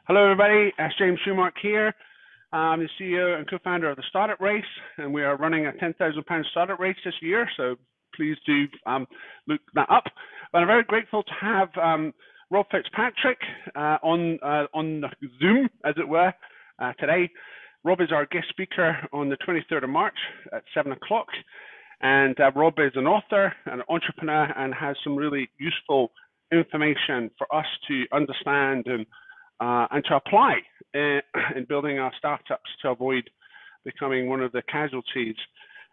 Hello, everybody. It's James Schumark here. I'm the CEO and co-founder of the Startup Race, and we are running a £10,000 startup race this year. So please do look that up. But I'm very grateful to have Rob Fitzpatrick on Zoom, as it were, today. Rob is our guest speaker on the 23rd of March at 7 o'clock. And Rob is an author, an entrepreneur, and has some really useful information for us to understand and to apply in building our startups to avoid becoming one of the casualties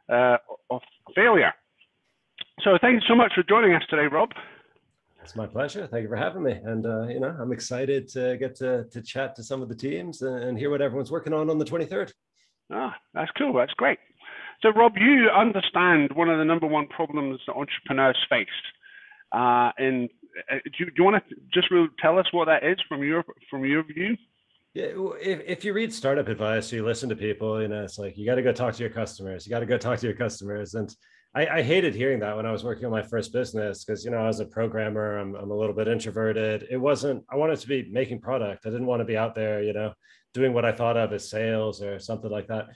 of failure. So thank you so much for joining us today, Rob. It's my pleasure. Thank you for having me. And, I'm excited to get to chat to some of the teams and hear what everyone's working on the 23rd. That's cool. That's great. So, Rob, you understand one of the number one problems that entrepreneurs face. Do you want to just really tell us what that is from your view? Yeah, if you read startup advice, or you listen to people, it's like, you got to go talk to your customers. You got to go talk to your customers. And I hated hearing that when I was working on my first business, because, as a programmer, I'm a little bit introverted. I wanted to be making product. I didn't want to be out there, doing what I thought of as sales or something like that.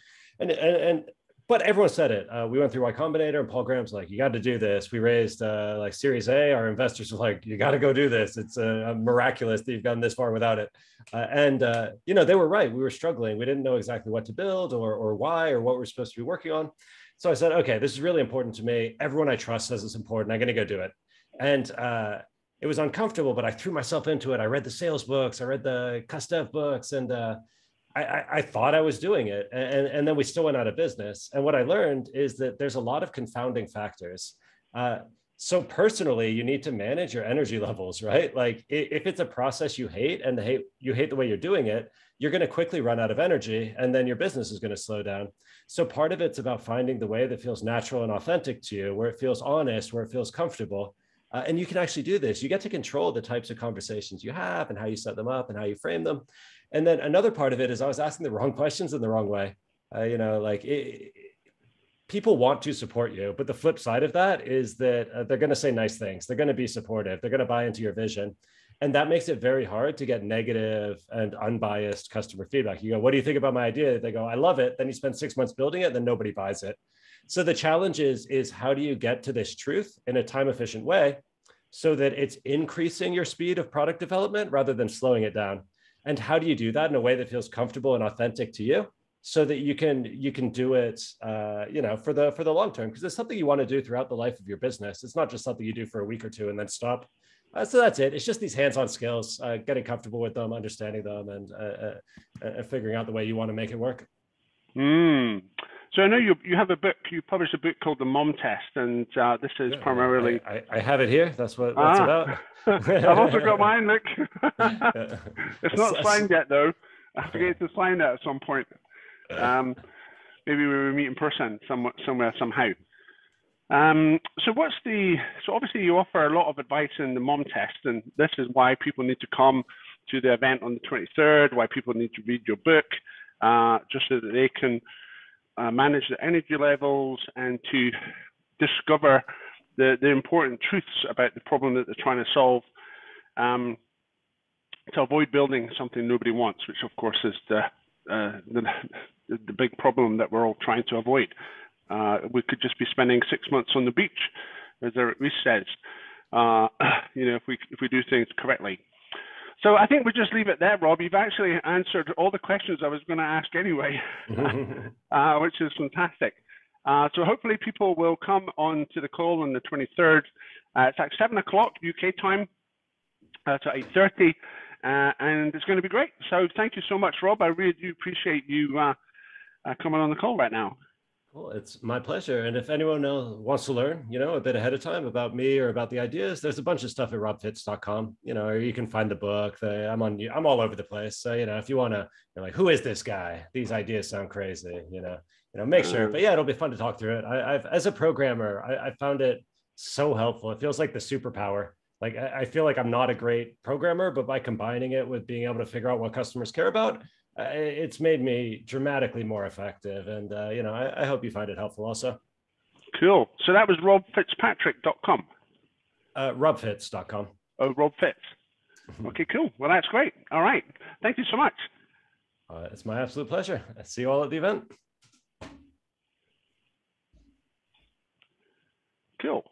But everyone said it. We went through Y Combinator, and Paul Graham's like, you got to do this. We raised Series A. Our investors were like, you got to go do this. It's miraculous that you've gotten this far without it. They were right. We were struggling. We didn't know exactly what to build or why or what we're supposed to be working on. So I said, okay, this is really important to me. Everyone I trust says it's important. I'm going to go do it. And it was uncomfortable, but I threw myself into it. I read the sales books. I read the Custev books, and I thought I was doing it, and then we still went out of business. And what I learned is that there's a lot of confounding factors. So personally, you need to manage your energy levels, right? Like if it's a process you hate and you hate the way you're doing it, you're going to quickly run out of energy, and then your business is going to slow down. So part of it's about finding the way that feels natural and authentic to you, where it feels honest, where it feels comfortable. And you can actually do this. You get to control the types of conversations you have and how you set them up and how you frame them. And then another part of it is I was asking the wrong questions in the wrong way. People want to support you, but the flip side of that is that they're going to say nice things. They're going to be supportive. They're going to buy into your vision. And that makes it very hard to get negative and unbiased customer feedback. You go, what do you think about my idea? They go, I love it. Then you spend 6 months building it, then nobody buys it. So the challenge is how do you get to this truth in a time efficient way so that it's increasing your speed of product development rather than slowing it down? And how do you do that in a way that feels comfortable and authentic to you so that you can do it, for the long term? Because it's something you want to do throughout the life of your business. It's not just something you do for a week or two and then stop. So that's it. It's just these hands-on skills, getting comfortable with them, understanding them, and figuring out the way you want to make it work. So I know you have a book. You published a book called The Mom Test, and this is primarily. I have it here. That's what that's about. I've also got mine. Look, it's not signed yet, though. I have to get to sign that at some point. Maybe we will meet in person somewhere somehow. So obviously you offer a lot of advice in the Mom Test, and this is why people need to come to the event on the 23rd. Why people need to read your book, just so that they can manage their energy levels and to discover the important truths about the problem that they're trying to solve, to avoid building something nobody wants, which of course is the big problem that we're all trying to avoid. We could just be spending 6 months on the beach, as Eric Ries says, if we do things correctly. So I think we'll just leave it there, Rob. You've actually answered all the questions I was going to ask anyway, which is fantastic. So hopefully people will come on to the call on the 23rd. It's at 7 o'clock UK time, to 8:30, and it's going to be great. So thank you so much, Rob. I really do appreciate you coming on the call right now. Well, it's my pleasure. And if anyone wants to learn, a bit ahead of time about me or about the ideas, there's a bunch of stuff at robfitz.com, or you can find the book. I'm all over the place. So, if you want to, like, who is this guy? These ideas sound crazy, make sure. But yeah, it'll be fun to talk through it. As a programmer, I found it so helpful. It feels like the superpower. Like, I feel like I'm not a great programmer, but by combining it with being able to figure out what customers care about, it's made me dramatically more effective. And, I hope you find it helpful also. Cool. So that was robfitzpatrick.com. Robfitz.com. Oh, Rob Fitz. Okay, cool. Well, that's great. All right. Thank you so much. It's my absolute pleasure. See you all at the event. Cool.